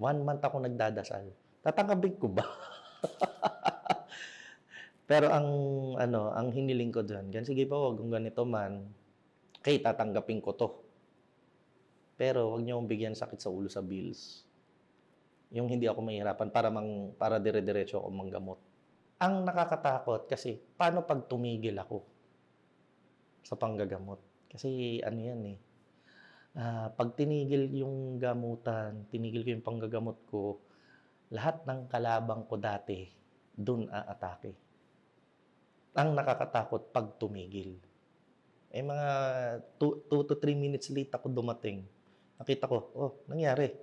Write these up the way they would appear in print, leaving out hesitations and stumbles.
1 month ako nagdadasal. Tatanggapin ko ba? Pero ang hiniling ko diyan, sige po, kung ganito man, tatanggapin ko 'to. Pero wag niyo akong bigyan sakit sa ulo sa bills. Yung hindi ako mahihirapan para dire-diretso akong manggamot. Ang nakakatakot kasi paano 'pag tumigil ako sa panggagamot? Kasi ano 'yan, 'pag tinigil yung gamutan, tinigil ko yung panggagamot ko, lahat ng kalabang ko dati dun aatake. Ang nakakatakot 'pag tumigil. Mga 2 to 3 minutes late ako dumating. Nakita ko, "Oh, nangyari?"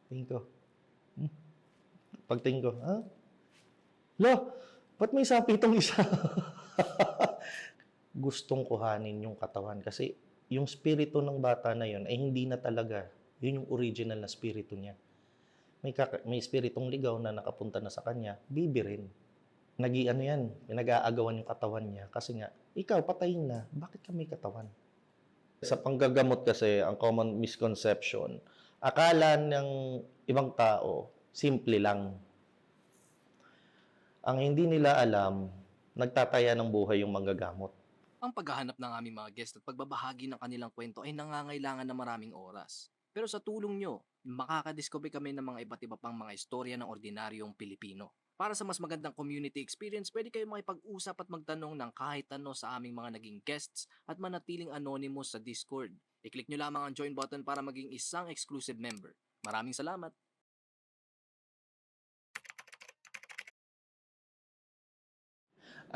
Tingin ko, hmm, pagtingin ko, "Hala, ba't may sapi itong isa?" Gustong kuhanin yung katawan kasi yung spirito ng bata na yun ay hindi na talaga yun yung original na spirito niya. May spiritong ligaw na nakapunta na sa kanya, bibi rin. Ano yan, pinag-aagawan yung katawan niya kasi nga, ikaw patayin na, bakit ka may katawan? Sa panggagamot kasi, ang common misconception, akala ng ibang tao, simple lang. Ang hindi nila alam, nagtataya ng buhay yung manggagamot. Ang paghahanap ng aming mga guest at pagbabahagi ng kanilang kwento ay nangangailangan ng maraming oras. Pero sa tulong nyo, makakadiscover kami ng mga iba't iba pang mga istorya ng ordinaryong Pilipino. Para sa mas magandang community experience, pwede kayo makipag-usap at magtanong ng kahit ano sa aming mga naging guests at manatiling anonymous sa Discord. I-click nyo lamang ang join button para maging isang exclusive member. Maraming salamat!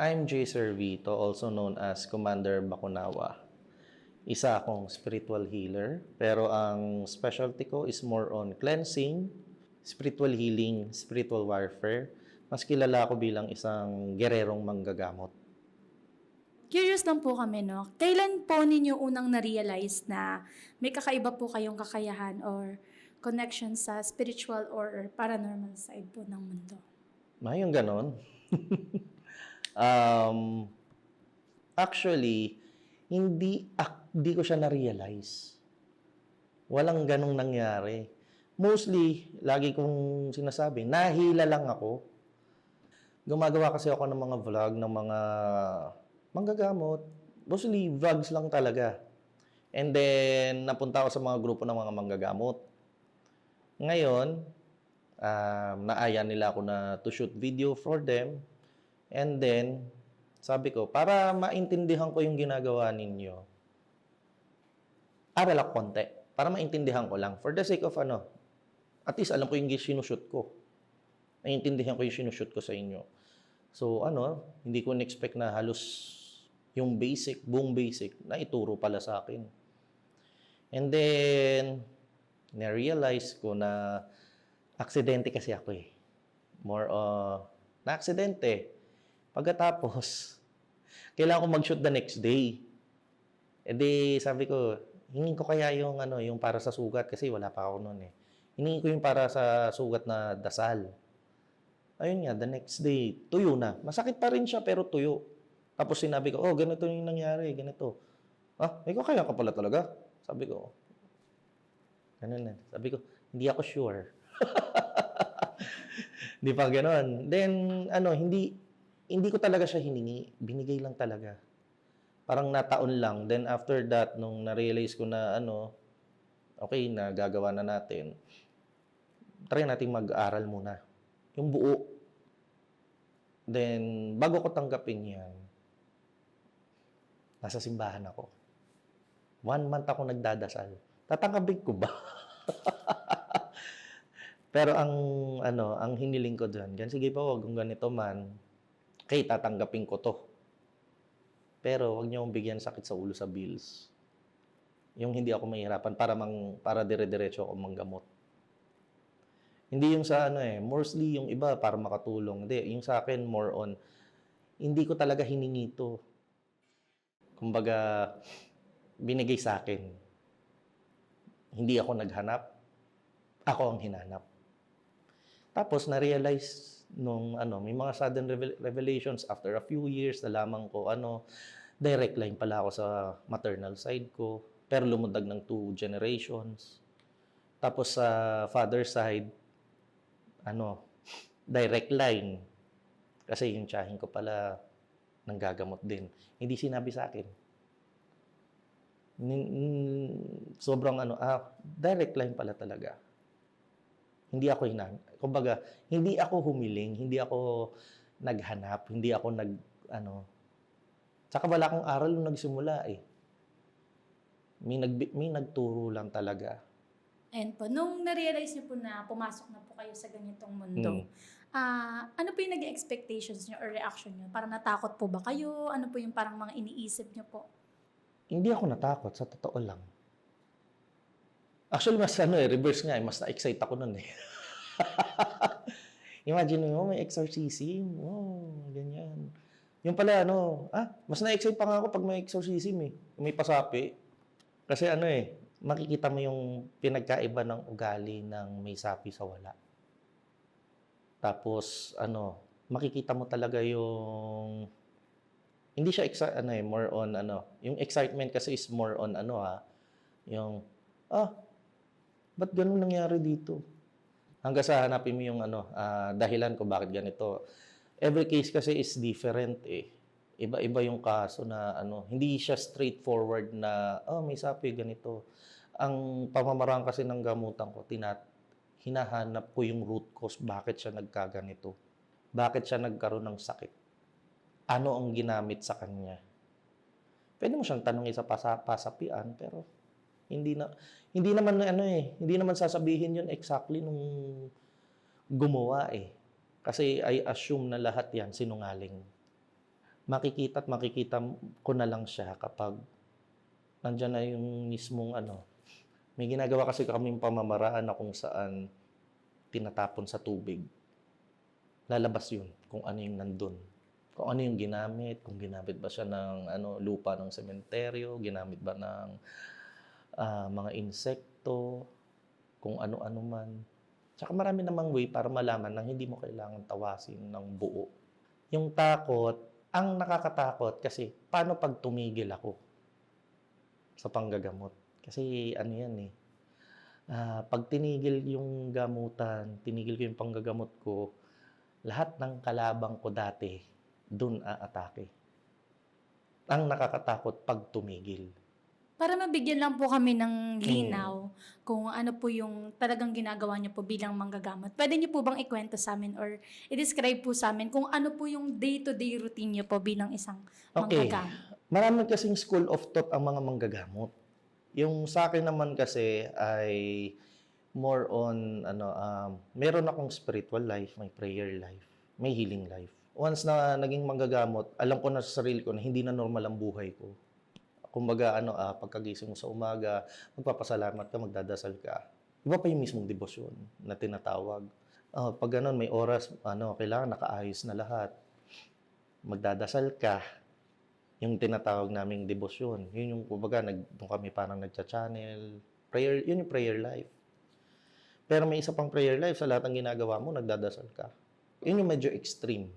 I'm Jay Servito, also known as Commander Bakunawa. Isa akong spiritual healer, pero ang specialty ko is more on cleansing, spiritual healing, spiritual warfare. Mas kilala ako bilang isang gererong manggagamot. Curious lang po kami, no? Kailan po ninyo unang na-realize na may kakaiba po kayong kakayahan or connection sa spiritual or paranormal side po ng mundo? Yung ganon. um, Actually, hindi ko siya na-realize. Walang ganong nangyari. Mostly, lagi kong sinasabi, nahila lang ako. Gumagawa kasi ako ng mga vlog ng mga manggagamot. Mostly, vlogs lang talaga. And then, napunta ako sa mga grupo ng mga manggagamot. Ngayon, naaya nila ako na to shoot video for them. And then, sabi ko, para maintindihan ko yung ginagawa ninyo, aral ako konti. Para maintindihan ko lang. For the sake of at least alam ko yung sinushoot ko. Naiintindihan ko yung sinushoot ko sa inyo. So, hindi ko na-expect na halos yung buong basic, na ituro pala sa akin. And then, na-realize ko na aksidente kasi ako More na-aksidente. Pagkatapos, kailangan ko mag-shoot the next day. E di, sabi ko, hingin ko kaya yung para sa sugat kasi wala pa ako noon Hingin ko yung para sa sugat na dasal. Ayun nga, the next day, tuyo na. Masakit pa rin siya, pero tuyo. Tapos sinabi ko, ganito yung nangyari, ganito. Ikaw kaya ka pala talaga? Sabi ko, ganun na. Sabi ko, hindi ako sure. Di pa ganun. Then, hindi ko talaga siya hiningi. Binigay lang talaga. Parang nataon lang. Then after that, nung na-realize ko na okay, na gagawa na natin, try natin mag-aral muna. Yung buo. Then, bago ko tanggapin yan, nasa simbahan ako. 1 month ako nagdadasal. Tatanggapin ko ba? Pero ang hiniling ko dyan, sige po, kung ganito man, tatanggapin ko to. Pero wag niyo akong bigyan sakit sa ulo sa bills. Yung hindi ako mahihirapan para dire-diretso ako manggamot. Hindi yung sa mostly yung iba para makatulong. Hindi, yung sa akin more on, hindi ko talaga hiningi to. Kumbaga, binigay sa akin. Hindi ako naghanap. Ako ang hinanap. Tapos, na-realize nung may mga sudden revelations after a few years, nalaman ko direct line pala ako sa maternal side ko. Pero lumudag ng 2 generations. Tapos sa father side, ano, direct line. Kasi yung tiyahin ko pala nanggagamot din. Hindi sinabi sa akin. Sobrang direct line pala talaga. Hindi ako kumbaga, hindi ako humiling, hindi ako naghanap, hindi ako tsaka wala akong aral nung nagsimula eh. May nagturo lang talaga. Ayan po, nung na-realize niyo po na pumasok na po kayo sa ganitong mundo, ano po yung naging expectations niyo or reaction niyo? Parang natakot po ba kayo? Ano po yung parang mga iniisip niyo po? Hindi ako natakot, sa totoo lang. Actually, mas reverse nga, mas na-excite ako nun eh. Imagine mo, may exorcism. Oh, ganyan. Yung pala, mas na-excite pa nga ako pag may exorcism eh. May pasapi. Kasi makikita mo yung pinagkaiba ng ugali ng may sapi sa wala. Tapos, makikita mo talaga yung hindi siya more on yung excitement kasi is more on yung ba't ganun nangyari dito? Hanggang sa hanapin mo yung dahilan kung bakit ganito. Every case kasi is different eh. Iba-iba yung kaso na hindi siya straightforward na may sapi ganito. Ang pamamaraan kasi ng gamutan ko, hinahanap ko yung root cause bakit siya nagkaganito. Bakit siya nagkaroon ng sakit. Ano ang ginamit sa kanya. Pwede mo siyang tanongin sa pasapian, pero hindi naman sasabihin yun exactly nung gumawa eh. Kasi I assume na lahat yan sinungaling. Makikita ko na lang siya kapag nandyan na yung mismong may ginagawa kasi kaming pamamaraan na kung saan tinatapon sa tubig. Lalabas yun kung ano yung nandun. Kung ano yung ginamit, kung ginamit ba siya ng lupa ng sementeryo, ginamit ba ng mga insekto, kung ano-ano man. Tsaka marami namang way para malaman na hindi mo kailangan tawasin ng buo. Yung takot, ang nakakatakot kasi paano pag tumigil ako sa panggagamot? Kasi yan eh. Pag tinigil yung gamutan, tinigil ko yung panggagamot ko, lahat ng kalabang ko dati, dun aatake. Ang nakakatakot pag tumigil. Para mabigyan lang po kami ng linaw kung ano po yung talagang ginagawa niyo po bilang manggagamot. Pwede niyo po bang ikwento sa amin or i-describe po sa amin kung ano po yung day-to-day routine niyo po bilang isang manggagamot? Marami kasing school of thought ang mga manggagamot. Yung sa akin naman kasi ay more on meron akong spiritual life, may prayer life, may healing life. Once na naging manggagamot, alam ko na sa sarili ko na hindi na normal ang buhay ko. Kumbaga, pagkagising mo sa umaga, magpapasalamat ka, magdadasal ka. Iba pa yung mismong debosyon na tinatawag. Pag ganun, may oras, kailangan nakaayos na lahat. Magdadasal ka, yung tinatawag naming debosyon. Yun yung, kumbaga, doon kami parang nagcha-channel. Prayer, yun yung prayer life. Pero may isa pang prayer life, sa lahat ng ginagawa mo, nagdadasal ka. Yun yung medyo extreme.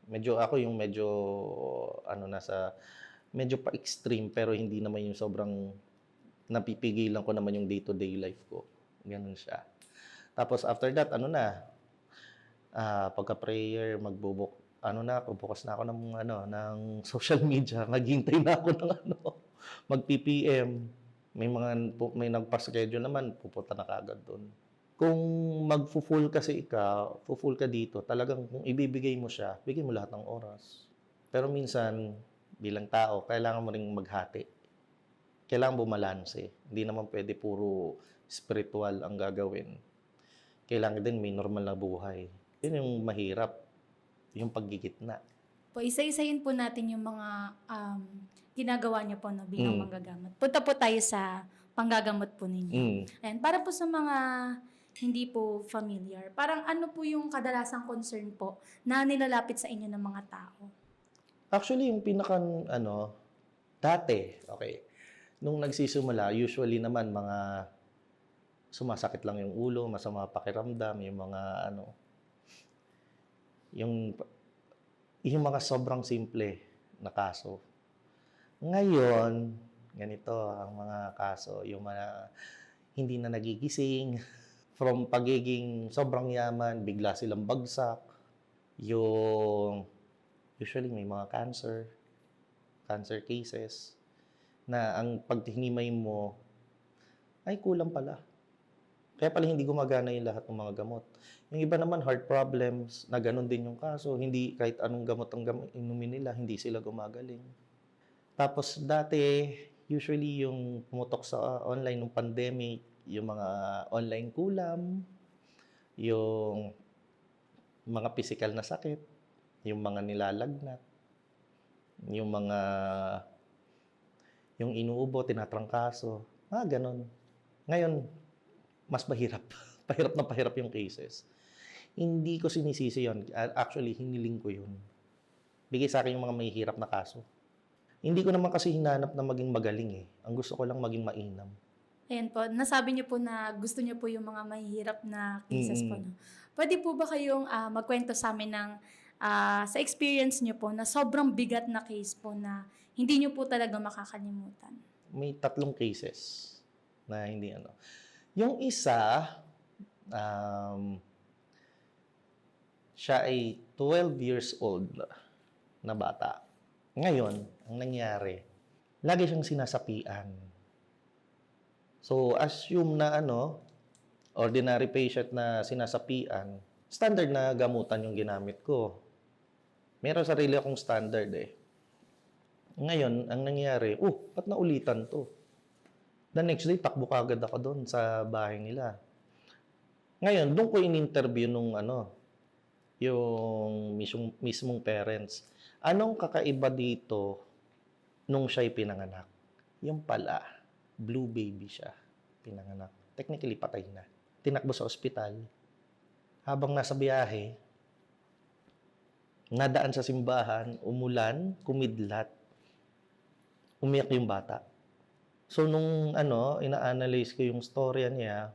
Ako yung medyo, medyo pa-extreme, pero hindi naman yung sobrang napipigilan ko naman yung day-to-day life ko. Ganun siya. Tapos after that, pagka-prayer, bukas na ako ng social media, maghintay na ako ng mag-PPM. May nagpa-schedule naman, pupunta na kagad doon. Kung mag-full kasi full ka dito, talagang kung ibibigay mo siya, bigay mo lahat ng oras. Pero minsan, bilang tao, kailangan mo ring maghati. Kailangan bumalanse. Hindi naman pwede puro spiritual ang gagawin. Kailangan din may normal na buhay. Yun yung mahirap, yung paggigitna. Po, isa-isahin po natin yung mga ginagawa niyo po bilang manggagamot. Punta po tayo sa panggagamot po ninyo. And para po sa mga hindi po familiar, parang ano po yung kadalasang concern po na nilalapit sa inyo ng mga tao? Actually, yung dati, nung nagsisimula, usually naman mga sumasakit lang yung ulo, masama pakiramdam, yung mga yung mga sobrang simple na kaso. Ngayon, ganito ang mga kaso, yung hindi na nagigising. From pagiging sobrang yaman, bigla silang bagsak. Yung usually may mga cancer cases, na ang paghinimay mo, ay kulang pala. Kaya pala hindi gumagana yung lahat ng mga gamot. Yung iba naman, heart problems, na ganun din yung kaso. Hindi, kahit anong gamot ang inumin nila, hindi sila gumagaling. Tapos dati, usually yung pumutok sa online nung pandemic, yung mga online kulam, yung mga physical na sakit, yung mga nilalagnat, yung mga yung inuubo, tinatrangkaso, ganun. Ngayon, mas mahirap. Pahirap yung cases. Hindi ko sinisisi yun. Actually, hiniling ko yun. Bigay sa akin yung mga mahihirap na kaso. Hindi ko naman kasi hinanap na maging magaling eh. Ang gusto ko lang maging mainam. Ayan po, nasabi niyo po na gusto niyo po yung mga mahihirap na cases po, no? Pwede po ba kayong magkwento sa amin ng sa experience niyo po na sobrang bigat na case po na hindi niyo po talaga makakalimutan? May 3 cases na hindi ano. Yung isa, siya ay 12 years old na bata. Ngayon, ang nangyari, lagi siyang sinasapian. So, assume na ordinary patient na sinasapian, standard na gamutan yung ginamit ko. Meron sarili akong standard eh. Ngayon, ang nangyari, ba't naulitan to? The next day, takbo kagad ako doon sa bahay nila. Ngayon, doon ko in-interview nung yung mismong parents. Anong kakaiba dito nung siya'y pinanganak? Yung pala, blue baby siya, pinanganak. Technically, patay na. Tinakbo sa ospital. Habang nasa biyahe, nadaan sa simbahan, umulan, kumidlat, umiyak yung bata. So, nung ina-analyze ko yung storya niya,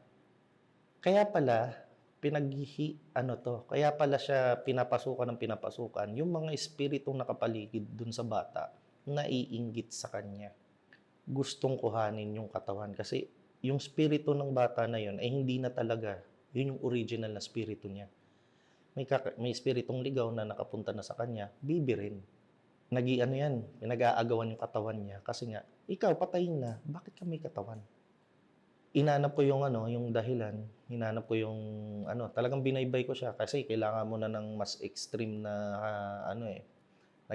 kaya pala, kaya pala siya pinapasukan yung mga espiritong nakapaligid dun sa bata, naiinggit sa kanya. Gustong kuhanin yung katawan kasi yung spirito ng bata na yun ay hindi na talaga yun yung original na spirito niya. May spiritong ligaw na nakapunta na sa kanya, bibi rin. Pinag-aagawan yung katawan niya kasi nga, ikaw patayin na, bakit ka may katawan? Inanap ko yung yung dahilan, hinanap ko yung talagang binaybay ko siya kasi kailangan mo na ng mas extreme na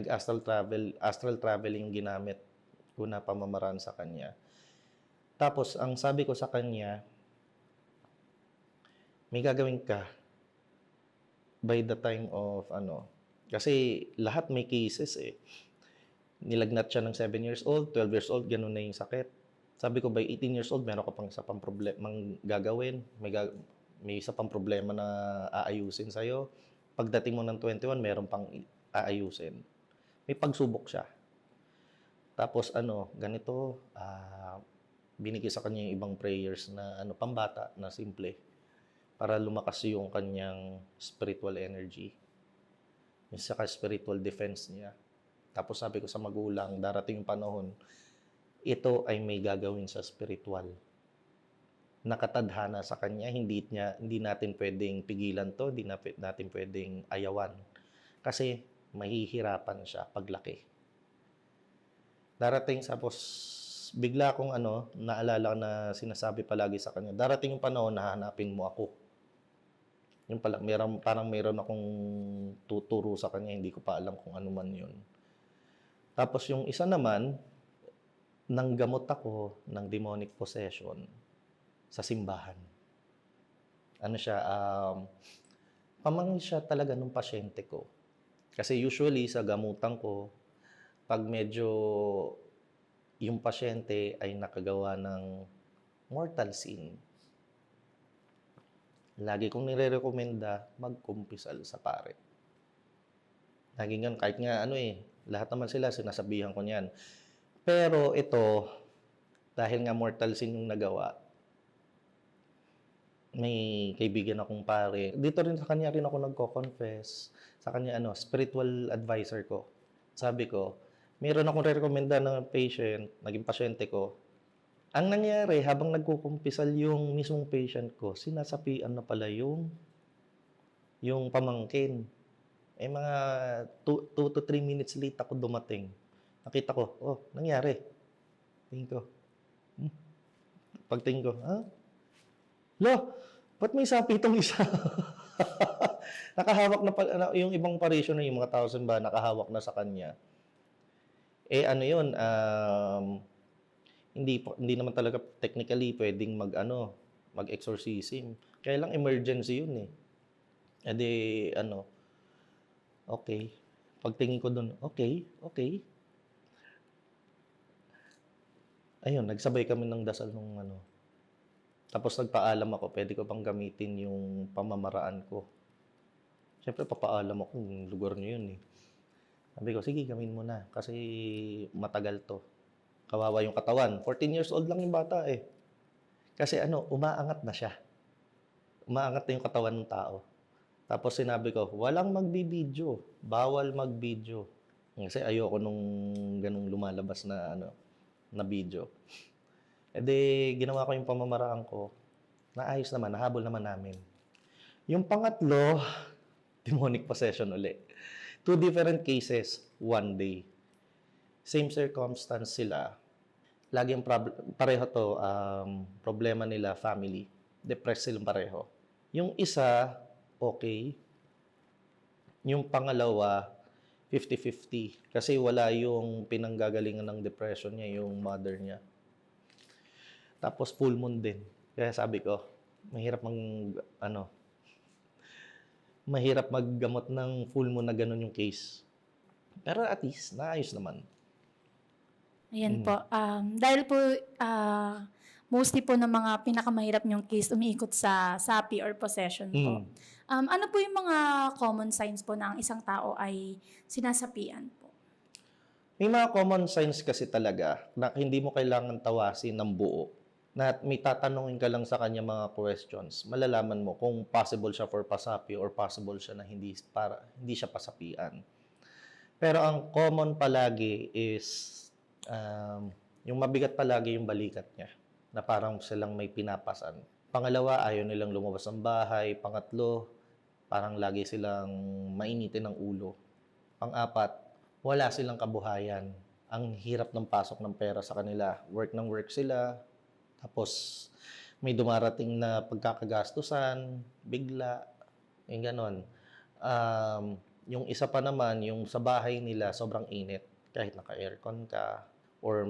astral traveling yung ginamit ko na pamamaraan sa kanya. Tapos ang sabi ko sa kanya, may gagawin ka by the time of kasi lahat may cases eh. Nilagnat siya ng 7 years old, 12 years old, ganun na yung sakit. Sabi ko, by 18 years old, meron ka pang isa pang problemang gagawin. May isa pang problema na aayusin sa'yo. Pagdating mo ng 21, meron pang aayusin. May pagsubok siya. Tapos ganito, binigay sa kanya yung ibang prayers na pambata, na simple. Para lumakas yung kanyang spiritual energy. Yung saka spiritual defense niya. Tapos sabi ko sa magulang, darating yung panahon, ito ay may gagawin sa spiritual. Nakatadhana sa kanya, hindi natin pwedeng pigilan to, hindi natin pwedeng ayawan. Kasi mahihirapan siya paglaki. Darating, tapos bigla akong naalala ko na sinasabi palagi sa kanya, darating yung panahon na hanapin mo ako. Yung pala, parang meron akong tuturo sa kanya, hindi ko pa alam kung ano man yun. Tapos yung isa naman, nanggamot ako ng demonic possession sa simbahan. Pamangkin siya talaga ng pasyente ko. Kasi usually sa gamutan ko, pag medyo yung pasyente ay nakagawa ng mortal sin, lagi kong nire-recommenda magkumpisal sa pare. Lagi nga, kahit nga lahat naman sila sinasabihan ko niyan. Pero ito, dahil nga mortal sin yung nagawa, may kaibigan akong pare. Dito rin sa kanya rin ako nagko-confess. Sa kanya, spiritual advisor ko. Sabi ko, meron akong re-recommenda ng patient, naging pasyente ko. Ang nangyari, habang nagkukumpisal yung mismong patient ko, sinasapian na pala yung pamangkin. Eh, mga 2 to 3 minutes late ako dumating. Nakita ko, oh, nangyari. Tingin ko, hmm? Pagtingin ko, ha? Lo, ba't may sapi itong isa? Nakahawak na pala, yung ibang parishioner, yung mga tao sa simbahan, nakahawak na sa kanya. Eh, ano yun, hindi naman talaga technically pwedeng mag-exorcism. Kaya lang emergency yun eh. E di, okay. Pagtingin ko dun, okay. Ayun, nagsabay kami ng dasal nung Tapos nagpaalam ako, pwede ko bang gamitin yung pamamaraan ko. Siyempre, papaalam ako yung lugar niyo yun eh. Sabi ko, sige, gawin mo na. Kasi matagal to. Kawawa yung katawan. 14 years old lang yung bata eh. Kasi umaangat na siya. Umaangat na yung katawan ng tao. Tapos sinabi ko, walang magbibideo. Bawal magbideo. Kasi ayoko nung ganung lumalabas na na video. E di, ginawa ko yung pamamaraan ko. Naayos naman, nahabol naman namin. Yung pangatlo, demonic possession uli. 2 different cases, 1 day. Same circumstance sila. Lagi yung pareho to, problema nila, family. Depressed silang pareho. Yung isa, okay. Yung pangalawa, 50-50. Kasi wala yung pinanggagalingan ng depression niya, yung mother niya. Tapos full moon din. Kaya sabi ko, mahirap maggamot ng full moon na ganun yung case. Pero at least, naayos naman. Ayan po. Dahil po, mostly po ng mga pinakamahirap niyong case umiikot sa sapi or possession po. Ano po yung mga common signs po na ang isang tao ay sinasapian po? May mga common signs kasi talaga na hindi mo kailangan tawasin ng buo. Na may tatanungin ka lang sa kanya mga questions, malalaman mo kung possible siya for pasapi or possible siya na hindi siya pasapian. Pero ang common palagi is yung mabigat palagi yung balikat niya, na parang silang may pinapasan. Pangalawa, ayaw nilang lumabas ng bahay. Pangatlo, parang lagi silang mainitin ng ulo. Pang-apat, wala silang kabuhayan. Ang hirap ng pasok ng pera sa kanila. Work ng work sila. Tapos, may dumarating na pagkakagastusan, bigla, yung ganon. Yung isa pa naman, yung sa bahay nila, sobrang init. Kahit naka-aircon ka, or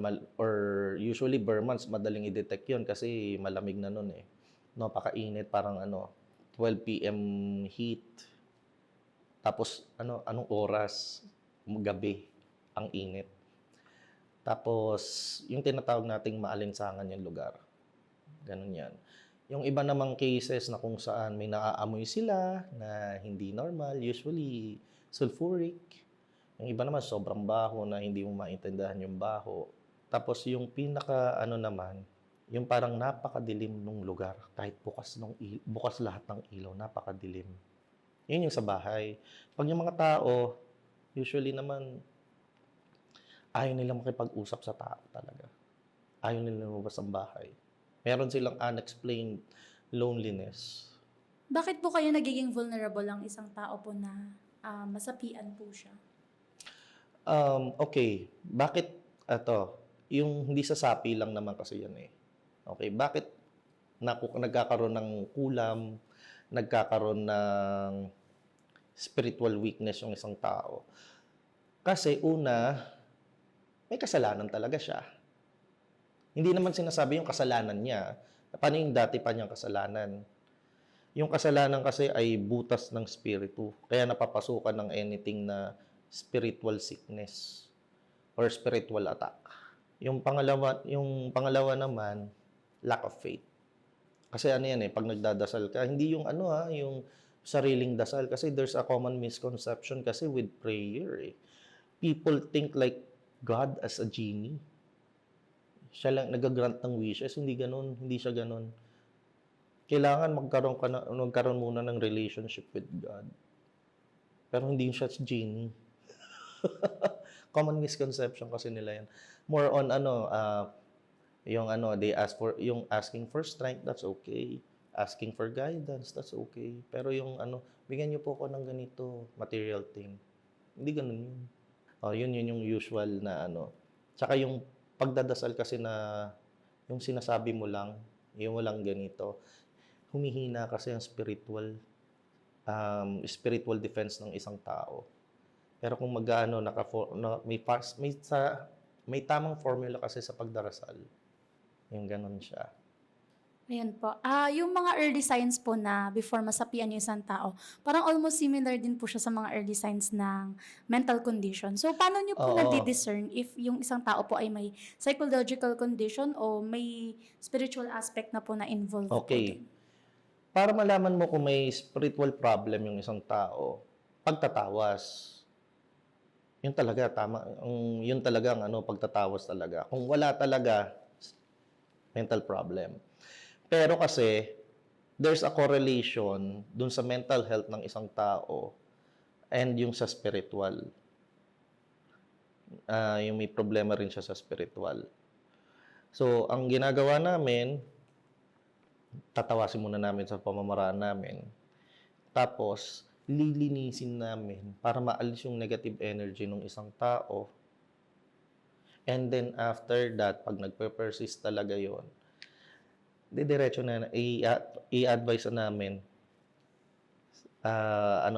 usually Burmans, madaling i-detect yun kasi malamig na nun eh. Napakainit, parang 12 p.m. heat. Tapos, anong oras? Gabi, ang init. Tapos, yung tinatawag nating maalinsangan yung lugar. Ganun yan. Yung iba namang cases na kung saan may naaamoy sila na hindi normal, usually sulfuric. Yung iba naman sobrang baho na hindi mo maintindihan yung baho. Tapos yung pinaka naman, yung parang napakadilim ng lugar. Kahit bukas lahat ng ilaw, napakadilim. Yun yung sa bahay. Pag yung mga tao, usually naman, ayaw nilang makipag-usap sa tao talaga. Ayaw nilang lumabas ng bahay. Meron silang unexplained loneliness. Bakit po kayo nagiging vulnerable ang isang tao po na masapian po siya? Okay. Bakit yung hindi sa sapi lang naman kasi yan eh. Okay, bakit nagkakaroon ng kulam, nagkakaroon ng spiritual weakness yung isang tao? Kasi una, may kasalanan talaga siya. Hindi naman sinasabi yung kasalanan niya. Paano yung dati pa niyang kasalanan? Yung kasalanan kasi ay butas ng spiritu. Kaya napapasukan ng anything na spiritual sickness or spiritual attack. Yung pangalawa naman, lack of faith. Kasi yan pag nagdadasal ka, hindi yung yung sariling dasal. Kasi there's a common misconception kasi with prayer eh. People think like God as a genie. Siya lang nag-grant ng wishes. Hindi ganun. Hindi siya ganun. Kailangan magkaroon muna ng relationship with God. Pero hindi siya genie. Common misconception kasi nila yan. More on Yung yung asking for strength, that's okay. Asking for guidance, that's okay. Pero yung bigyan niyo po ako ng ganito, material thing. Hindi ganun yun. Yun yung usual na Tsaka yung pagdadasal kasi na yung sinasabi mo lang, yung walang ganito, humihina kasi ang spiritual defense ng isang tao. Pero kung may tamang formula kasi sa pagdarasal, yung ganun siya. Ayan po. Yung mga early signs po na before masapian yung isang tao, parang almost similar din po siya sa mga early signs ng mental condition. So, paano niyo po Oo. nadi-discern if yung isang tao po ay may psychological condition o may spiritual aspect na po na involved po Okay. dun? Para malaman mo kung may spiritual problem yung isang tao, pagtatawas. Yun talaga, tama. Yun talaga pagtatawas talaga. Kung wala talaga, mental problem. Pero kasi, there's a correlation dun sa mental health ng isang tao and yung sa spiritual. Yung may problema rin siya sa spiritual. So, ang ginagawa namin, tatawasin muna namin sa pamamaraan namin. Tapos, lilinisin namin para maalis yung negative energy ng isang tao. And then, after that, pag nagpe-persist talaga yon, diretso na i-advise na namin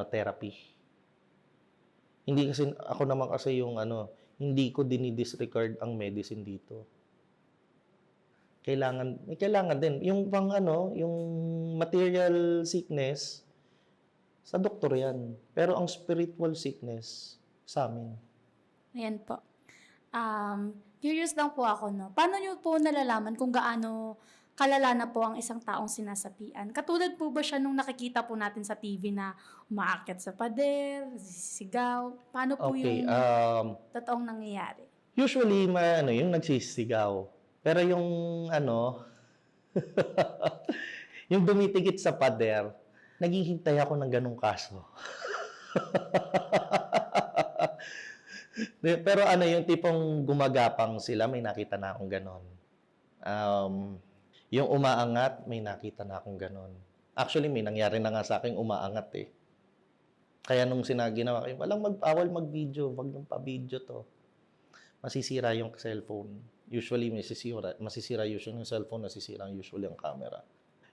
therapy. Hindi kasi ako naman kasi yung hindi ko dinidisregard ang medicine dito. Kailangan din yung yung material sickness sa doktor yan. Pero ang spiritual sickness sa amin. Ayan po. Curious lang po ako, no? Paano niyo po nalalaman kung gaano kalala na po ang isang taong sinasapian? Katulad po ba siya nung nakikita po natin sa TV na umaakyat sa pader, sisigaw? Paano po Okay, yung totoong nangyayari? usually yung nagsisigaw. Pero yung yung dumitikit sa pader, naghihintay ako ng ganung kaso. Pero yung tipong gumagapang sila, may nakita na akong ganon. Yung umaangat, may nakita na akong ganon. Actually, may nangyari na nga sa akin umaangat eh. Kaya nung ginawa ko, bawal mag-video, wag nang pa-video to. Masisira yung cellphone. Usually, masisira usually yung cellphone, nasisira usually ang camera.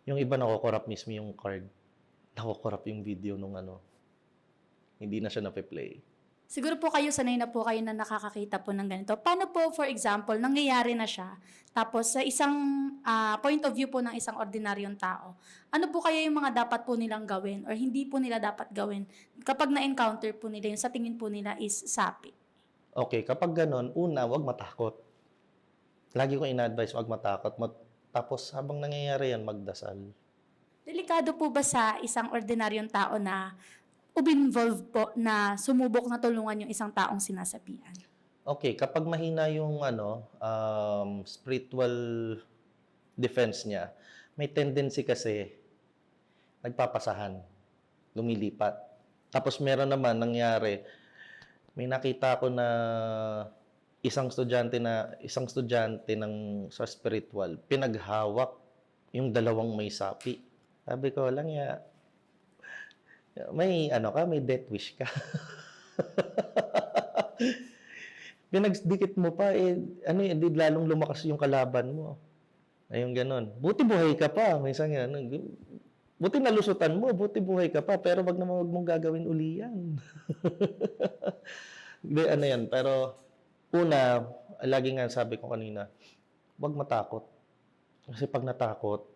Yung iba nakokorrupt mismo yung card. Nakokorrupt yung video nung hindi na siya nape-play. Siguro po kayo, sanay na po kayo na nakakakita po ng ganito. Paano po, for example, nangyayari na siya, tapos sa isang point of view po ng isang ordinaryong tao, ano po kaya yung mga dapat po nilang gawin or hindi po nila dapat gawin kapag na-encounter po nila yung sa tingin po nila is sapi? Okay, kapag ganon, una, wag matakot. Lagi ko ina-advise, wag matakot. Tapos, habang nangyayari yan, magdasal. Delikado po ba sa isang ordinaryong tao na involved po na sumubok na tulungan yung isang taong sinasapian? Okay, kapag mahina yung spiritual defense niya, may tendency kasi nagpapasahan, lumilipat. Tapos meron naman nangyari, may nakita ko na isang estudyante ng sa spiritual, pinaghawak yung dalawang may sapi. Sabi ko lang may may death wish ka. Pinagdikit mo pa hindi lalong lumakas yung kalaban mo. Ayun ganon. Buti buhay ka pa, minsan buti nalusutan mo, buti buhay ka pa, pero wag mong gagawin uli yan. Hindi, yan. Pero, una, lagi nga sabi ko kanina, wag matakot. Kasi pag natakot,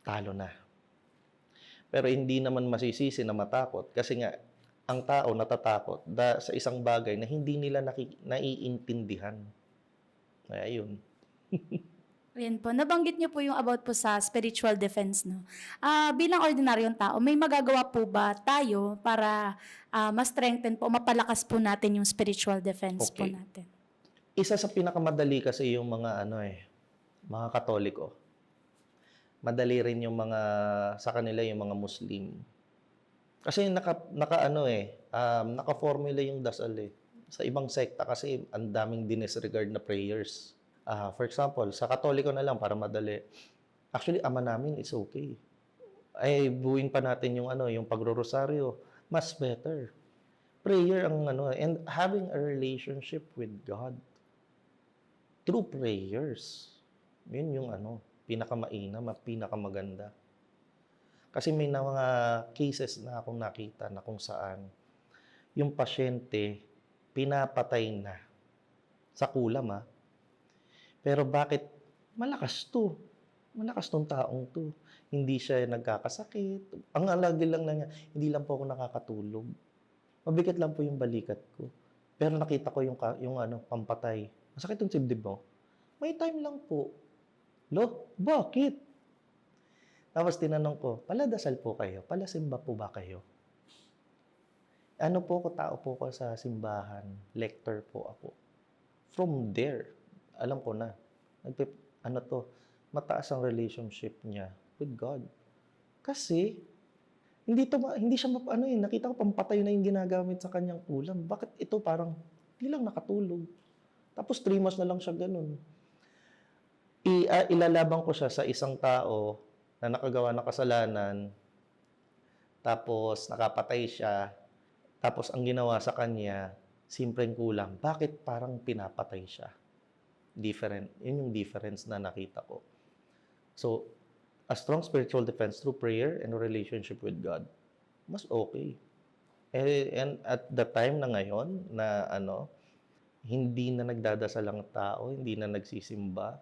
talo na. Pero hindi naman masisisi na matakot. Kasi nga, ang tao natatakot sa isang bagay na hindi nila naiintindihan. Kaya yun. Ayan po, nabanggit niyo po yung about po sa spiritual defense, no? Bilang ordinaryong tao, may magagawa po ba tayo para ma-strengthen po, mapalakas po natin yung spiritual defense po Okay. natin? Isa sa pinakamadali kasi yung mga mga Katoliko. Madali rin yung sa kanila yung mga Muslim. Kasi naka-formula yung dasal eh. Sa ibang sekta kasi ang daming dinisregard na prayers. For example, sa Katoliko na lang para madali. Actually, ama namin is okay. Ay, buuin pa natin yung yung pagro-rosaryo. Mas better. Prayer ang and having a relationship with God through prayers. Yun yung pinakamainam at pinakamaganda. Kasi may mga cases na akong nakita na kung saan yung pasyente pinapatay na sa kulam Pero bakit malakas to? Malakas tong taong to. Hindi siya nagkakasakit. Ang lagi lang na niya, hindi lang po ako nakakatulog. Mabigat lang po yung balikat ko. Pero nakita ko yung pampatay. Masakit yung dibdib mo. May time lang po. Lo, bakit? Tapos tinanong ko, paladasal po kayo? Palasimba po ba kayo? Ano po ko, tao po ko sa simbahan. Lector po ako. From there, alam ko na. Mataas ang relationship niya with God. Kasi, hindi siya nakita ko pampatay na yung ginagamit sa kanyang kulam. Bakit ito parang, hindi lang nakatulog. Tapos 3 months na lang siya ganun. Ilalaban ko siya sa isang tao na nakagawa ng kasalanan, tapos nakapatay siya, tapos ang ginawa sa kanya, simpleng kulam. Bakit parang pinapatay siya? Different. Yun yung difference na nakita ko. So, a strong spiritual defense through prayer and a relationship with God, mas okay. And at the time na ngayon, na hindi na nagdadasal ang tao, hindi na nagsisimba,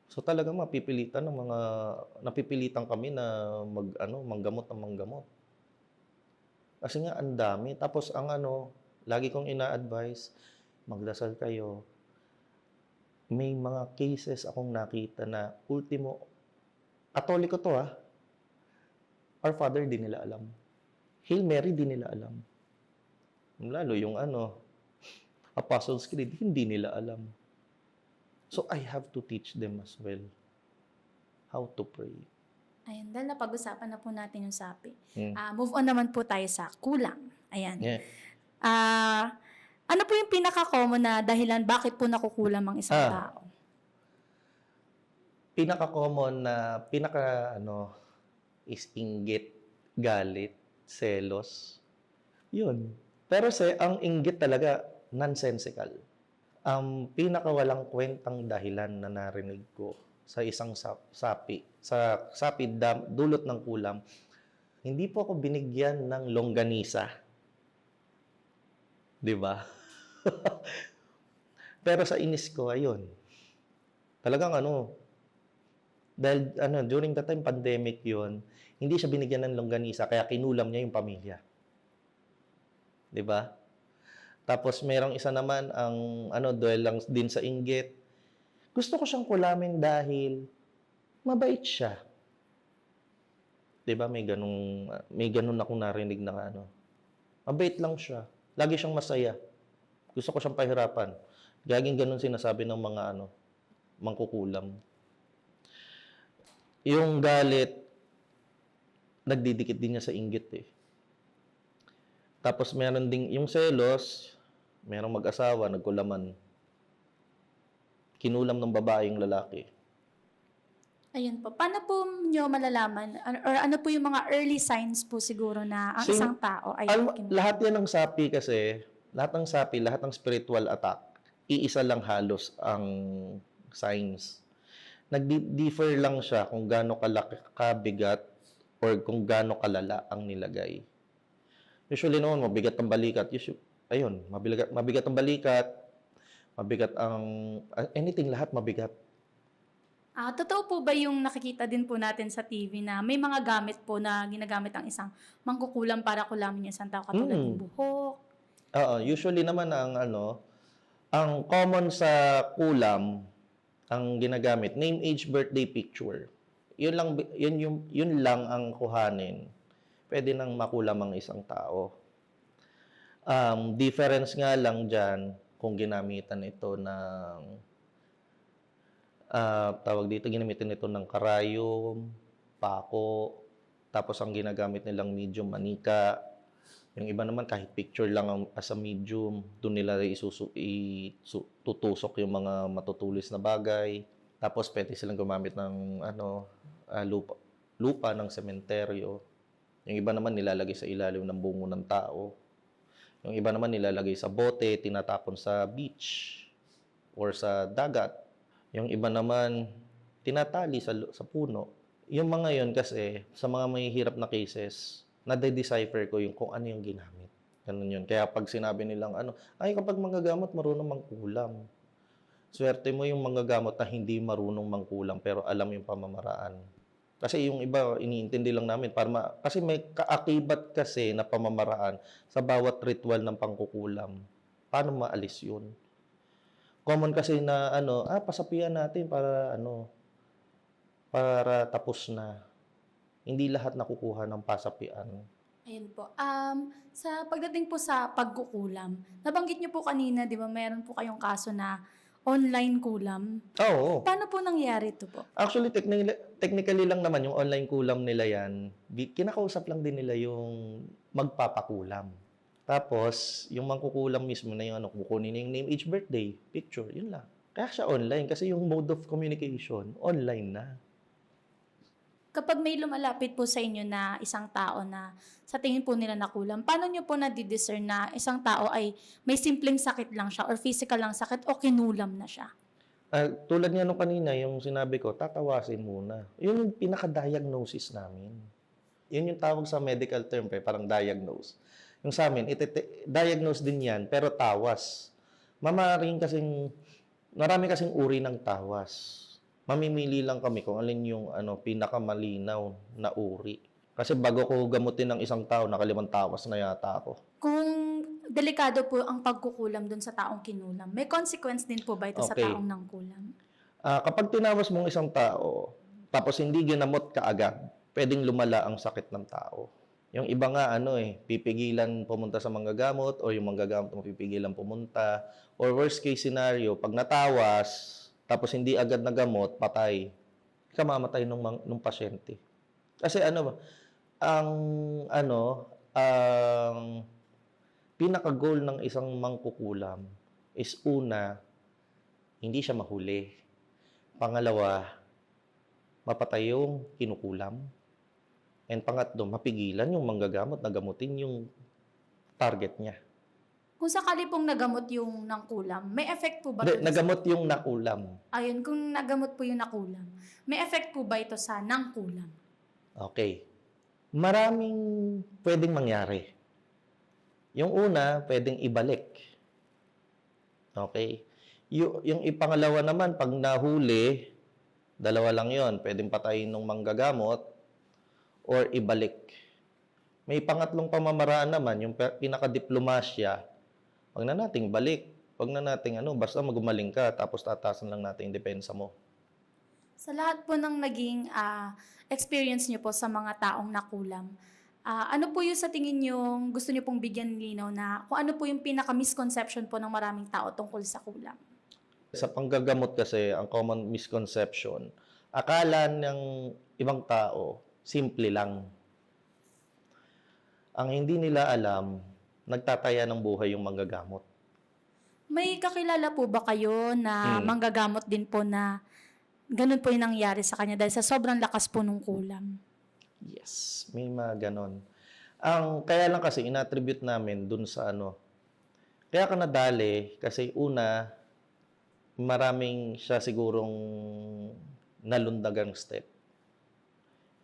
so talagang napipilitan kami na manggamot ng manggamot. Kasi nga ang dami. Tapos ang lagi kong ina-advise, magdasal kayo. May mga cases akong nakita na ultimo, Katoliko to Our Father di nila alam. Hail Mary di nila alam. Lalo yung Apostles' Creed, hindi nila alam. So I have to teach them as well how to pray. Ayun, dahil napag-usapan na po natin yung sapi. Hmm. Move on naman po tayo sa kulang. Ayan. Yeah. Ano po yung pinaka-common na dahilan bakit po nakukulam ang isang tao? Pinaka-common na is inggit, galit, selos. Yun. Pero ang inggit talaga nonsensical. Ang pinakawalang kwentang dahilan na narinig ko sa isang sapi, dulot ng kulam, hindi po ako binigyan ng longganisa. 'Di ba? Pero sa inis ko, ayun. Talagang dahil during that time, pandemic yun, hindi siya binigyan ng longganisa, kaya kinulam niya yung pamilya. 'Di ba? Tapos merong isa naman ang dahil lang din sa inggit. Gusto ko siyang kulamin dahil mabait siya. 'Di ba may ganun akong narinig na mabait lang siya. Lagi siyang masaya. Gusto ko siyang pahirapan. Gaging ganun sinasabi ng mga mangkukulam. Yung galit, nagdidikit din niya sa inggit Tapos meron ding yung selos, merong mag-asawa, nagkulaman. Kinulam ng babae yung lalaki. Ayun po. Paano po nyo malalaman? Or ano po yung mga early signs po siguro na ang isang tao ay lahat yan ng sapi kasi, lahat ng spiritual attack, iisa lang halos ang signs. Nag-differ lang siya kung gaano kalaki, kabigat, or kung gaano kalala ang nilagay. Usually noon, mabigat ang balikat. Mabigat ang balikat, mabigat ang anything, lahat mabigat. Totoo po ba yung nakikita din po natin sa TV na may mga gamit po na ginagamit ang isang mangkukulam para kulamin niya isang tao katulad ng buhok? Oo, usually naman ang common sa kulam, ang ginagamit, name, age, birthday, picture. Yun lang ang kuhanin. Pwede nang makulam ang isang tao. Difference nga lang dyan kung ginamitan ito ng ginamitan ito ng karayom, pako, tapos ang ginagamit nilang medium manika, Yung iba naman kahit picture lang as a medium, doon nila tutusok yung mga matutulis na bagay. Tapos pwede silang gumamit ng lupa ng sementeryo. Yung iba naman nilalagay sa ilalim ng bungo ng tao. Yung iba naman nilalagay sa bote, tinatapon sa beach or sa dagat. Yung iba naman tinatali sa puno. Yung mga yon kasi sa mga mahihirap na cases, nade-decipher ko yung kung ano yung ginamit. Ganun yun. Kaya pag sinabi nilang ay kapag manggagamot marunong mangkulam. Swerte mo yung manggagamot na hindi marunong mangkulam pero alam yung pamamaraan. Kasi yung iba, iniintindi lang namin. Kasi may kaakibat kasi na pamamaraan sa bawat ritual ng pangkukulam. Paano maalis yun? Common kasi na pasapian natin para tapos na. Hindi lahat nakukuha ng pasapian. Ayun po. Sa pagdating po sa pagkukulam, nabanggit niyo po kanina, di ba, mayroon po kayong kaso na online kulam. Oo. Paano po nangyari ito po? Actually, technically lang naman yung online kulam nila yan. Kinakausap lang din nila yung magpapakulam. Tapos, yung mangkukulam mismo na yung kukunin yung name, age, birthday, picture, yun lang. Kaya siya online kasi yung mode of communication, online na. Kapag may lumalapit po sa inyo na isang tao na sa tingin po nila nakulam, paano nyo po na-discern na isang tao ay may simpleng sakit lang siya or physical lang sakit o kinulam na siya? Tulad nga nung kanina, yung sinabi ko, tatawasin muna. Yun yung pinaka-diagnosis namin. Yun yung tawag sa medical term, parang diagnose. Yung sa amin, diagnose din yan, pero tawas. Marami kasing uri ng tawas. Mamimili lang kami kung alin yung pinakamalinaw na uri. Kasi bago ko gamutin ng isang tao, nakalimang tawas na yata ako. Kung delikado po ang pagkukulam dun sa taong kinulam, may consequence din po ba ito sa Okay. taong nangkulam? Kapag tinawas mong isang tao, tapos hindi ginamot ka agad, pwedeng lumala ang sakit ng tao. Yung iba nga, pipigilan pumunta sa manggagamot o yung manggagamot mo pipigilan pumunta. Or worst case scenario, pag natawas, tapos hindi agad nagamot, patay. Kamamatay nung pasyente. Kasi ang pinaka-goal ng isang mangkukulam is una, hindi siya mahuli. Pangalawa, mapatay yung kinukulam. And pangatlo, mapigilan yung manggagamot na gamutin yung target niya. Kung sakali pong nagamot yung nangkulam, may effect po ba Hindi, ito? nagamot yung nakulam. Ayun, kung nagamot po yung nakulam, may effect po ba ito sa nangkulam? Okay. Maraming pwedeng mangyari. Yung una, pwedeng ibalik. Okay? Yung ipangalawa naman, pag nahuli, dalawa lang yon, pwedeng patayin ng manggagamot or ibalik. May pangatlong pamamaraan naman, yung pinaka-diplomasya, wag na nating balik. Wag na nating basta magumaling ka, tapos tatasan lang natin yung depensa mo. Sa lahat po ng naging experience niyo po sa mga taong nakulam, ano po yung sa tingin niyo gusto niyo pong bigyan linaw na kung ano po yung pinaka-misconception po ng maraming tao tungkol sa kulam? Sa panggagamot kasi, ang common misconception, akala ng ibang tao, simple lang. Ang hindi nila alam, nagtataya ng buhay yung manggagamot. May kakilala po ba kayo na manggagamot din po na ganun po yung nangyari sa kanya dahil sa sobrang lakas po nung kulam? Yes, may mga ganon. Kaya lang kasi, inattribute namin dun sa Kaya ka nadali, kasi una, maraming siya sigurong nalundagang step.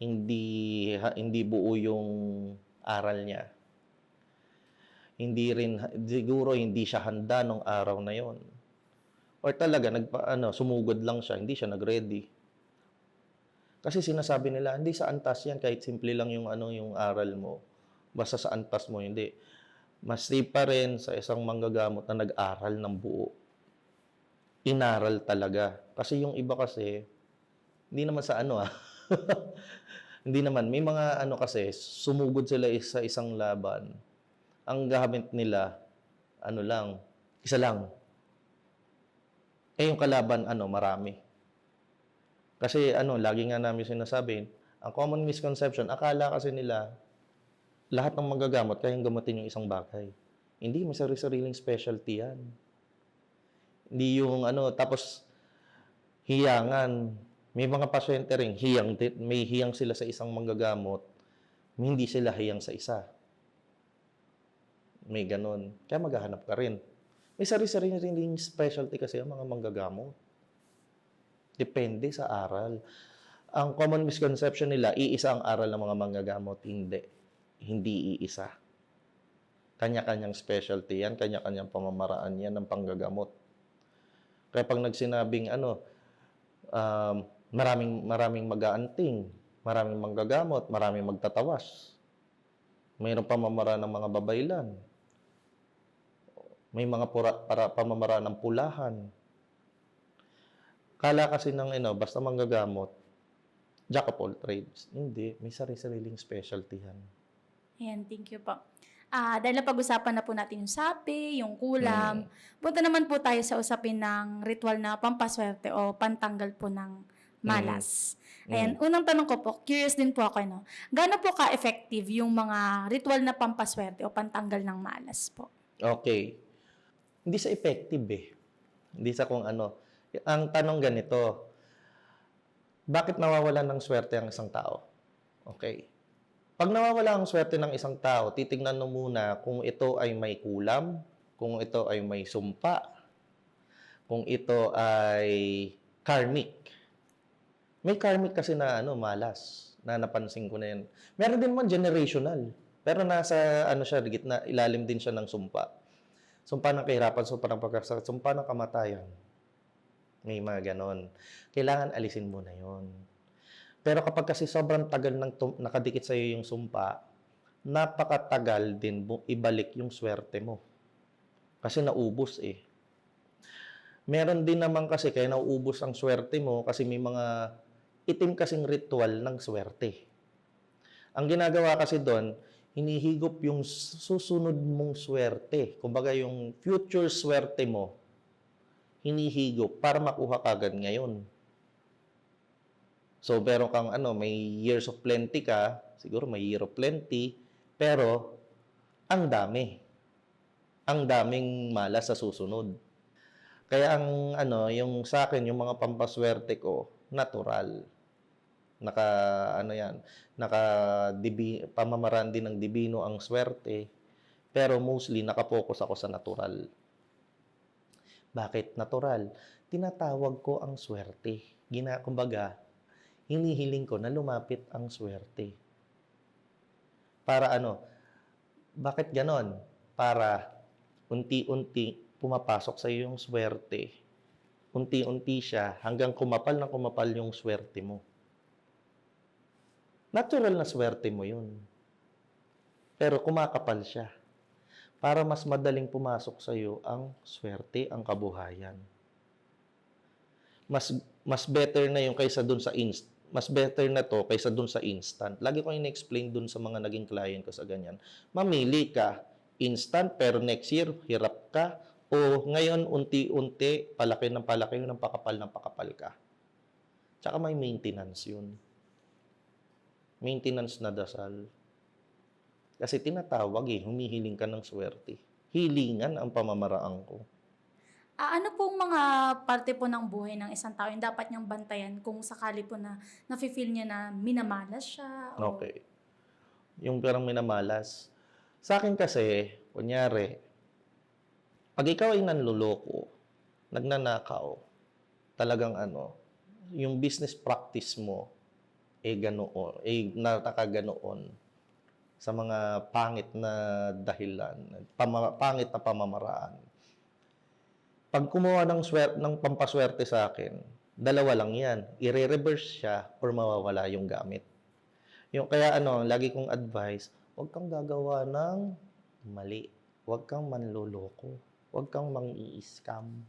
Hindi buo yung aral niya. Siguro hindi siya handa nung araw na yon. Or talaga, sumugod lang siya, hindi siya nag-ready. Kasi sinasabi nila, hindi sa antas yan, kahit simple lang yung aral mo. Basta sa antas mo, hindi. Mas pa rin sa isang manggagamot na nag-aral ng buo. Inaral talaga. Kasi yung iba kasi, hindi naman sa hindi naman. May mga kasi, sumugod sila sa isang laban. Ang gamit nila, isa lang. Yung kalaban, marami. Kasi lagi nga namin sinasabi, ang common misconception, akala kasi nila, lahat ng manggagamot kayang gamutin yung isang bagay. Hindi, may sarili-sariling specialty yan. Hindi yung tapos hiyangan. May mga pasyente rin, may hiyang sila sa isang manggagamot, hindi sila hiyang sa isa. May ganon. Kaya maghahanap ka rin. May sarili-sariling specialty kasi ang mga manggagamot. Depende sa aral. Ang common misconception nila, iisa ang aral ng mga manggagamot. Hindi. Hindi iisa. Kanya-kanyang specialty yan, kanya-kanyang pamamaraan yan ng panggagamot. Kaya pag nagsinabing maraming mag-aanting, maraming manggagamot, maraming magtatawas. Mayroong pamamaraan ng mga babaylan. May mga pamamaraan ng pulahan. Kala kasi ng basta manggagamot, jack of all trades. Hindi, may sarili-sariling specialty yan. Ayan, thank you po. Dahil napag-usapan na po natin yung sapi, yung kulam, punta naman po tayo sa usapin ng ritual na pampaswerte o pantanggal po ng malas. Ayan, unang tanong ko po, curious din po ako, gaano po ka-effective yung mga ritual na pampaswerte o pantanggal ng malas po? Okay. Hindi sa effective Hindi sa kung ano. Ang tanong ganito, bakit nawawalan ng swerte ang isang tao? Okay. Pag nawawala ang swerte ng isang tao, titingnan mo muna kung ito ay may kulam, kung ito ay may sumpa, kung ito ay karmic. May karmic kasi na malas, na napansin ko na yan. Meron din naman generational, pero nasa siya, gitna, ilalim din siya ng sumpa. Sumpa ng kahirapan, sumpa ng pagkasakit, sumpa ng kamatayan. May mga ganon. Kailangan alisin mo na yon. Pero kapag kasi sobrang tagal nakadikit sa iyo yung sumpa, napakatagal din ibalik yung swerte mo. Kasi naubos Meron din naman kasi kaya nauubos ang swerte mo kasi may mga itim kasing ritual ng swerte. Ang ginagawa kasi doon, hinihigop yung susunod mong swerte. Kumbaga yung future swerte mo, hinihigop para makuha kagad ngayon. So, pero kang may years of plenty ka, siguro may year of plenty, pero ang dami. Ang daming malas sa susunod. Kaya ang yung sa akin, yung mga pampaswerte ko, natural. Pamamaraan din ng dibino ang swerte, pero mostly nakapokus ako sa natural. Bakit natural? Tinatawag ko ang swerte. Kumbaga, hinihiling ko na lumapit ang swerte. Para bakit ganon? Para unti-unti pumapasok sa iyo yung swerte. Unti-unti siya hanggang kumapal yung swerte mo. Natural na swerte mo yun. Pero kumakapal siya. Para mas madaling pumasok sa iyo ang swerte, ang kabuhayan. Mas better na yung kaysa dun sa mas better na to kaysa dun sa instant. Lagi ko in-explain dun sa mga naging client ko sa ganyan. Mamili ka, instant, pero next year, hirap ka. O ngayon, unti-unti, palaki ng pakapal ka. Tsaka may maintenance yun. Maintenance na dasal. Kasi tinatawag humihiling ka ng swerte. Hilingan ang pamamaraan ko. Ano pong mga parte po ng buhay ng isang tao yung dapat niyang bantayan kung sakali po na nafe-feel niya na minamalas siya? Okay. Yung parang minamalas. Sa akin kasi, kunyari, pag ikaw ay nanluloko, nagnanakaw, talagang yung business practice mo, ganoon, nakakaganoon sa mga pangit na dahilan, pangit na pamamaraan. Pag kumuha ng pampaswerte sa akin, dalawa lang yan. I-reverse siya or mawawala yung gamit. Kaya lagi kong advice, huwag kang gagawa ng mali. Huwag kang manloloko. Huwag kang mang-i-scam.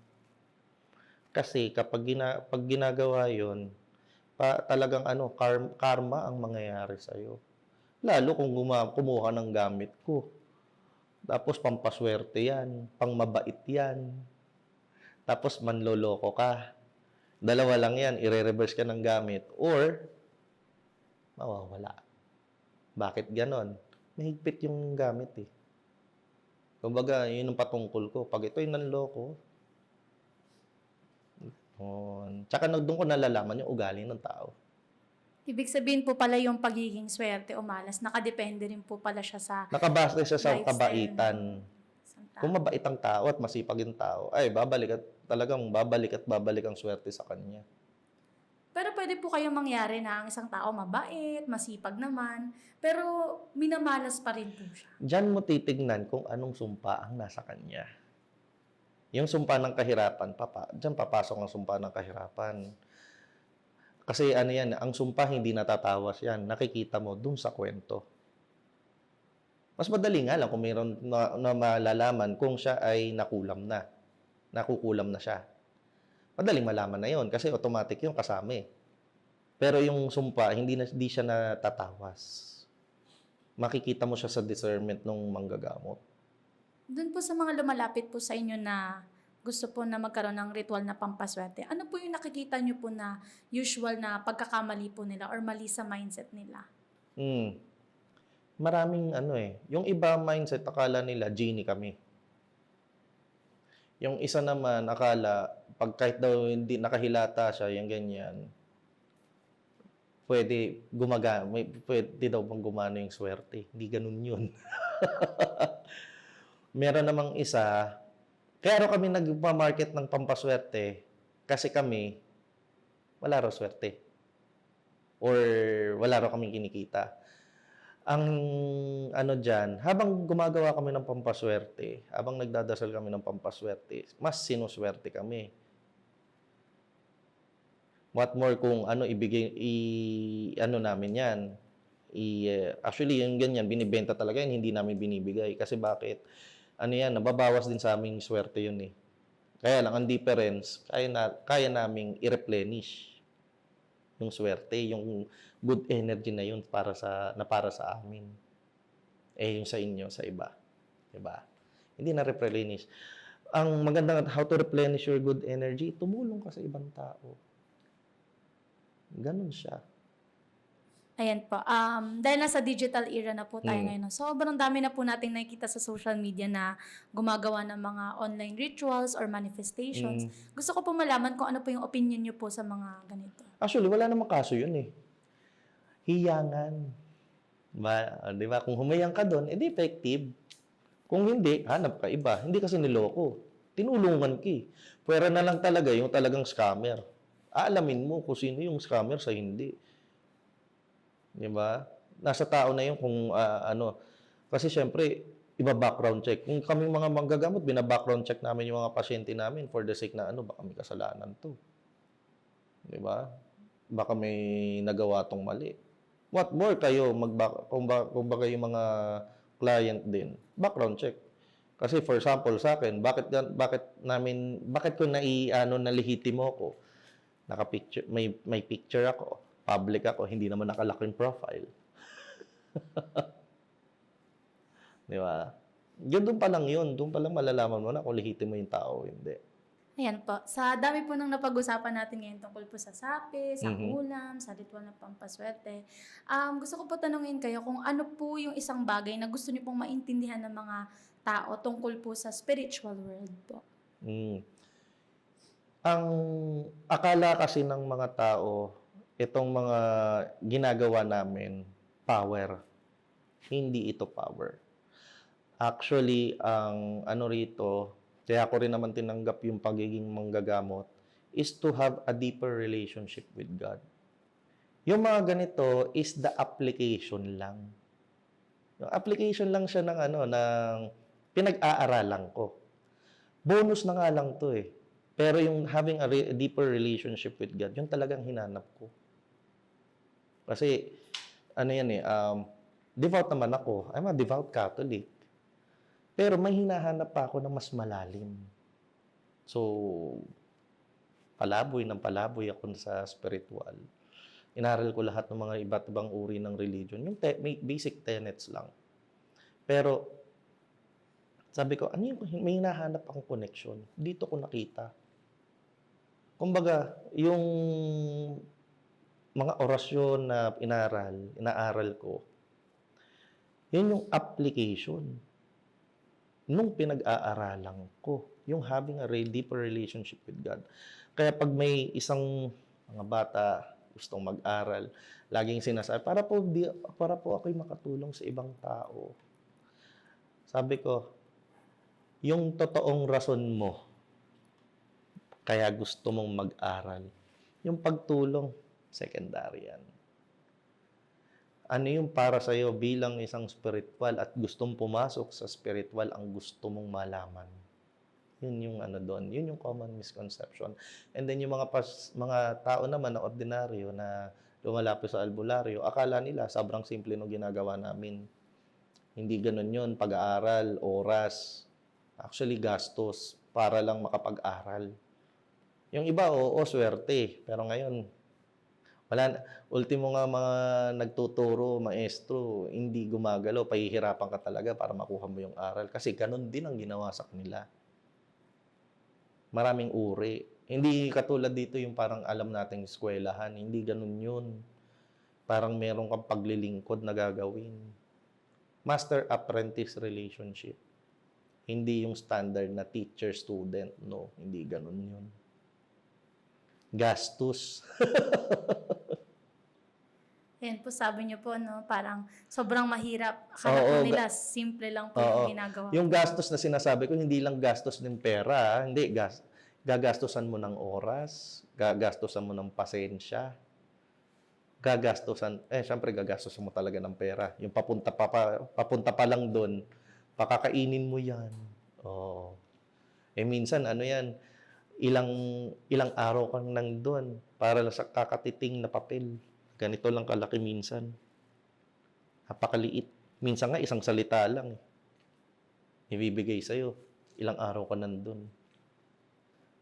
Kasi kapag pag ginagawa yun, talagang karma ang mangyayari sa'yo. Lalo kung kumuha ng gamit ko. Tapos pampaswerte yan, pangmabait yan. Tapos manloloko ka. Dalawa lang yan, i-reverse ka ng gamit or mawawala. Bakit ganon? mahigpit yung gamit eh. Kumbaga, yun ang patungkol ko. Pag ito'y nanloko, tsaka doon ko nalalaman yung ugali ng tao. Ibig sabihin po pala yung pagiging swerte o malas, nakadepende rin po pala siya sa Nakabase siya sa lifestyle kabaitan. ng isang tao. Kung mabait ang tao at masipag yung tao, ay talagang babalik ang swerte sa kanya. Pero pwede po kayong mangyari na ang isang tao mabait, masipag naman, pero minamalas pa rin po siya. Diyan mo titignan kung anong sumpa ang nasa kanya. Yung sumpa ng kahirapan, diyan papasok ang sumpa ng kahirapan. Kasi ano yan, ang sumpa hindi natatawas yan. Nakikita mo dun sa kwento. Mas madali nga lang kung mayroon na malalaman kung siya ay nakukulam na siya. Madaling malaman na yon kasi automatic yung kasama eh. Pero yung sumpa, hindi siya natatawas. Makikita mo siya sa discernment ng manggagamot. Doon po sa mga lumalapit po sa inyo na gusto po na magkaroon ng ritual na pampaswerte, ano po yung nakikita nyo po na usual na pagkakamali po nila or mali sa mindset nila? Maraming yung iba mindset, akala nila genie kami. Yung isa naman, akala, pag kahit daw hindi nakahilata siya, yung ganyan, pwede daw bang gumana yung swerte. Hindi ganun yun. Meron namang isa, kaya raw kami nagpa-market ng pampaswerte kasi kami, wala raw swerte. Or wala raw kaming kinikita. Ang dyan, habang gumagawa kami ng pampaswerte, habang nagdadasal kami ng pampaswerte, mas sinuswerte kami. What more kung namin yan. Actually, yung ganyan, binibenta talaga yan, hindi namin binibigay. Kasi bakit? Nababawas din sa aming swerte yun eh. Kaya lang, ang difference, kaya naming i-replenish yung swerte, yung good energy na yun para sa amin. Yung sa inyo, sa iba. Diba? Hindi na replenish. Ang magandang how to replenish your good energy, tumulong ka sa ibang tao. Ganun siya. Ayan po. Dahil nasa digital era na po tayo ngayon, sobrang dami na po nating nakikita sa social media na gumagawa ng mga online rituals or manifestations. Gusto ko po malaman kung ano po yung opinion nyo po sa mga ganito. Actually, wala namang kaso yun eh. Hiyangan. Di ba? Kung humayang ka doon, edi effective. Kung hindi, hanap ka iba. Hindi kasi niloko. Tinulungan ka eh. Pwera na lang talaga yung talagang scammer. Aalamin mo kung sino yung scammer sa hindi. Di ba? Nasa tao na yun kung Kasi syempre, iba background check. Kung kaming mga manggagamot, bina-background check namin yung mga pasyente namin for the sake na baka may kasalanan to. Di ba? Baka may nagawa tong mali. What more kayo, kung baka yung mga client din, background check. Kasi for example, sa akin, bakit ko nalihitimo ko? Naka-picture, may picture ako, public ako, hindi naman nakalock in profile. Di ba? Doon pa lang yun. Doon pa lang malalaman mo na kung lihitin mo yung tao o hindi. Ayan po. Sa dami po ng napag-usapan natin ngayon tungkol po sa sapi, sa ulam, sa ritual na pampaswerte. Gusto ko po tanungin kayo kung ano po yung isang bagay na gusto niyo pong maintindihan ng mga tao tungkol po sa spiritual world po. Ang akala kasi ng mga tao, itong mga ginagawa namin, power. Hindi ito power. Actually, ang rito, kaya ko rin naman tinanggap yung pagiging manggagamot, is to have a deeper relationship with God. Yung mga ganito is the application lang. Yung application lang siya ng pinag-aaralan ko. Bonus na nga lang to eh. Pero yung having a deeper relationship with God, yun talagang hinanap ko. Kasi, devout naman ako. I'm a devout Catholic. Pero may hinahanap pa ako na mas malalim. So, palaboy ako sa spiritual. Inaral ko lahat ng mga iba't ibang uri ng religion. Yung may basic tenets lang. Pero, sabi ko, may hinahanap akong connection. Dito ko nakita. Kumbaga, yung mga orasyon na inaaral ko, Yun yung application nung pinag-aaralan ko, yung having a deeper relationship with God. Kaya pag may isang mga bata gustong mag-aral, laging sinasabi, para po ako'y makatulong sa ibang tao. Sabi ko, yung totoong rason mo, kaya gusto mong mag-aral, yung pagtulong, secondary yan. Ano yung para sa'yo bilang isang spiritual at gustong pumasok sa spiritual ang gusto mong malaman? Yun yung ano doon. Yun yung common misconception. And then yung mga tao naman na ordinaryo na lumalapit sa albularyo, akala nila sobrang simple nung ginagawa namin. Hindi ganun yun. Pag-aaral, oras, actually gastos para lang makapag-aral. Yung iba, oo, swerte. Pero ngayon, wala, ultimo nga mga nagtuturo, maestro, hindi gumagalaw, pahihirapan ka talaga para makuha mo yung aral. Kasi ganun din ang ginawa sa kanila. Maraming uri. Hindi katulad dito yung parang alam nating eskwelahan. Hindi ganun yun. Parang meron kang paglilingkod na gagawin. Master-apprentice relationship. Hindi yung standard na teacher-student. No, hindi ganun yun. Gastos. Yan po, sabi niyo po, no, parang sobrang mahirap. Akala Oo, po nila, simple lang po Oo. yung ginagawa. Yung gastos na sinasabi ko, hindi lang gastos ng pera. Hindi, gagastusan mo ng oras, gagastusan mo ng pasensya, syempre gagastusan mo talaga ng pera. Yung papunta pa lang doon, pakakainin mo yan. Oo. Minsan, ano yan, ilang araw kang nandun para sa kakatiting na papel. Ganito lang kalaki minsan. Napakaliit. Minsan nga, isang salita lang. Ibibigay sa'yo. Ilang araw ka nandun.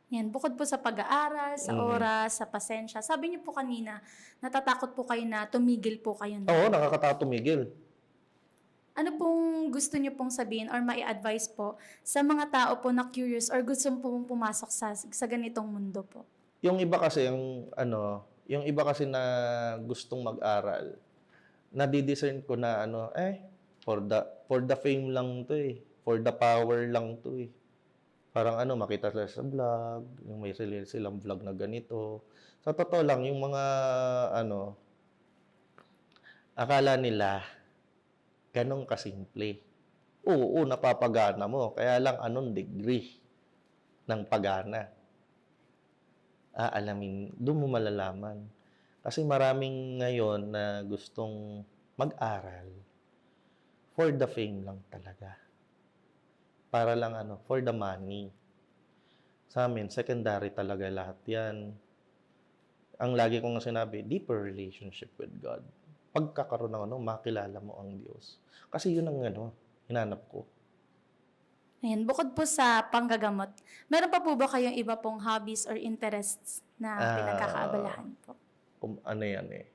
Yan, bukod po sa pag-aaral, sa oras, sa pasensya. Sabi niyo po kanina, natatakot po kayo na tumigil po kayo. Oo, nakakatakot tumigil. Ano pong gusto niyo pong sabihin or mai-advise po sa mga tao po na curious or gusto pong pumasok sa ganitong mundo po? Yung iba kasi, yung iba kasi na gustong mag-aral, nadidiscern ko na for the fame lang to eh. For the power lang to eh. Parang makita sila sa vlog, yung may silang vlog na ganito. Sa totoo lang, yung mga akala nila, ganun kasimple. Oo, napapagana mo. Kaya lang anong degree ng pagana. Aalamin, doon mo malalaman. Kasi maraming ngayon na gustong mag-aral for the fame lang talaga. Para lang for the money. Sa amin, secondary talaga lahat yan. Ang lagi kong sinabi, deeper relationship with God. Pagkakaroon ng makilala mo ang Diyos. Kasi yun ang hinanap ko. Ayan, bukod po sa panggagamot, meron pa po ba kayong iba pong hobbies or interests na pinagkakaabalahan po? Yan eh.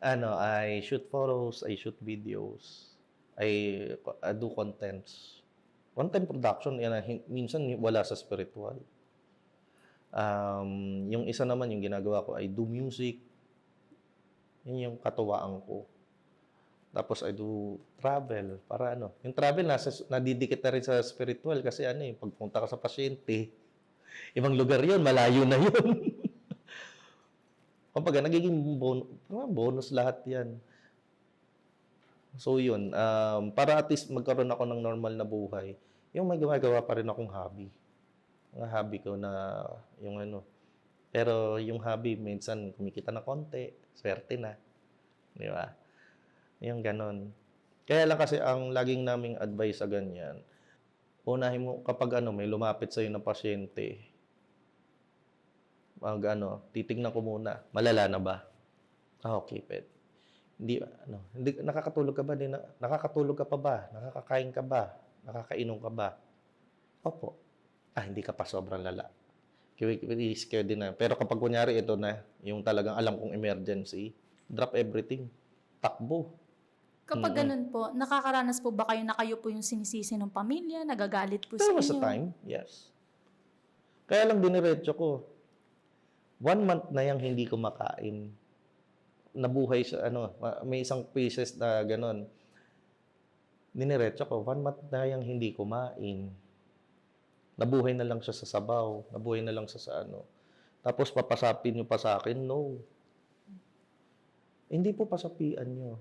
I shoot photos, I shoot videos, I do contents. Content production, minsan wala sa spiritual. Yung isa naman, yung ginagawa ko, I do music. Yun yung katuwaan ko. Tapos I do travel. Para yung travel, nadidikit na rin sa spiritual kasi pagpunta ka sa pasyente, ibang lugar yun, malayo na yun. Kapag nagiging bonus lahat yan. So yun, para at least magkaroon ako ng normal na buhay, yung may gumagawa pa rin akong hobby. Mga hobby ko na yung Pero yung hobby, minsan kumikita na konti, swerte na. Di ba? Yung ganon. Kaya lang kasi ang laging naming advice sa ganyan, unahin mo kapag may lumapit sa'yo na pasyente, titignan ko muna, malala na ba? Okay, pwede. Hindi, nakakatulog ka ba? Nakakatulog ka pa ba? Nakakakain ka ba? Nakakainom ka ba? Opo. Hindi ka pa sobrang lala. Scared din na. Pero kapag kunyari ito na, yung talagang alam kong emergency, drop everything. Takbo. Kapag ganun po, nakakaranas po ba kayo na kayo po yung sinisisi ng pamilya, nagagalit po sa There was inyo? a time, yes. Kaya lang diniretso ko. 1 month na yung hindi ko makain. nabuhay siya, may isang pieces na gano'n. Diniretso ko, 1 month na yang hindi kumain. Nabuhay na lang siya sa sabaw, nabuhay na lang siya sa Tapos papasapin niyo pa sa akin, no. Hindi po pasapian niyo.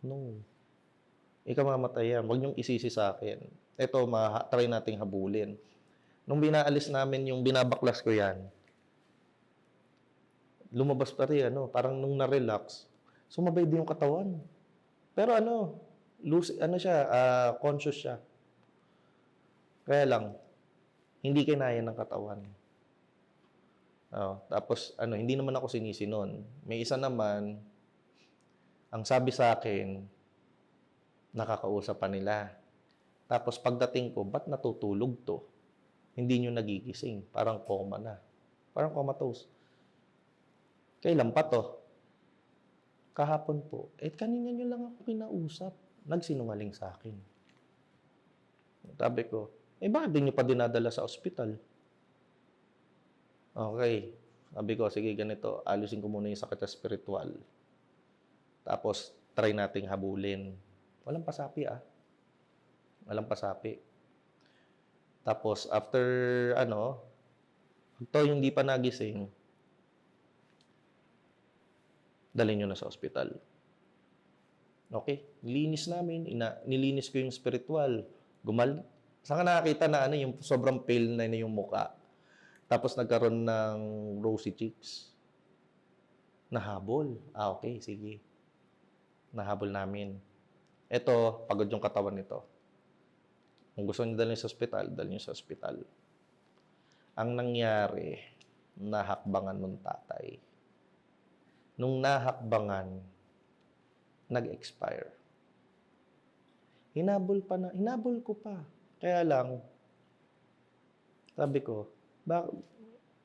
No. Ikamamatay yan. Huwag niyong isisi sa akin. Ito, try nating habulin. Nung binaalis namin yung binabaklas ko yan, lumabas pa rin, parang nung na-relax, sumabay din yung katawan. Pero conscious siya. Kaya lang, hindi kinaya ng katawan. Tapos, hindi naman ako sinisi nun. May isa naman, ang sabi sa akin, nakakausap pa nila. Tapos pagdating ko, ba't natutulog to? Hindi nyo nagigising. Parang coma na. Parang comatose. Kailan pa to? Kahapon po. Kanina nyo lang ako kinausap. Nagsinungaling sa akin. Sabi ko, bakit di nyo pa dinadala sa ospital? Okay. Sabi ko, sige ganito, alisin ko muna yung sakit na spiritual. Tapos, try nating habulin. Walang pasapi Walang pasapi. Tapos, after, ito yung hindi pa nagising, dalhin nyo na sa ospital. Okay? Nilinis namin, nilinis ko yung spiritual. Saan ka nakakita na yung sobrang pale na yung muka? Tapos nagkaroon ng rosy cheeks. Nahabol. Okay, sige. Nahabol namin. Ito, pagod yung katawan nito. Kung gusto nyo dalhin sa ospital, dalhin nyo sa ospital. Ang nangyari, nahakbangan ng tatay. Nung nahakbangan, nag-expire. Hinabol ko pa. Kaya lang, sabi ko,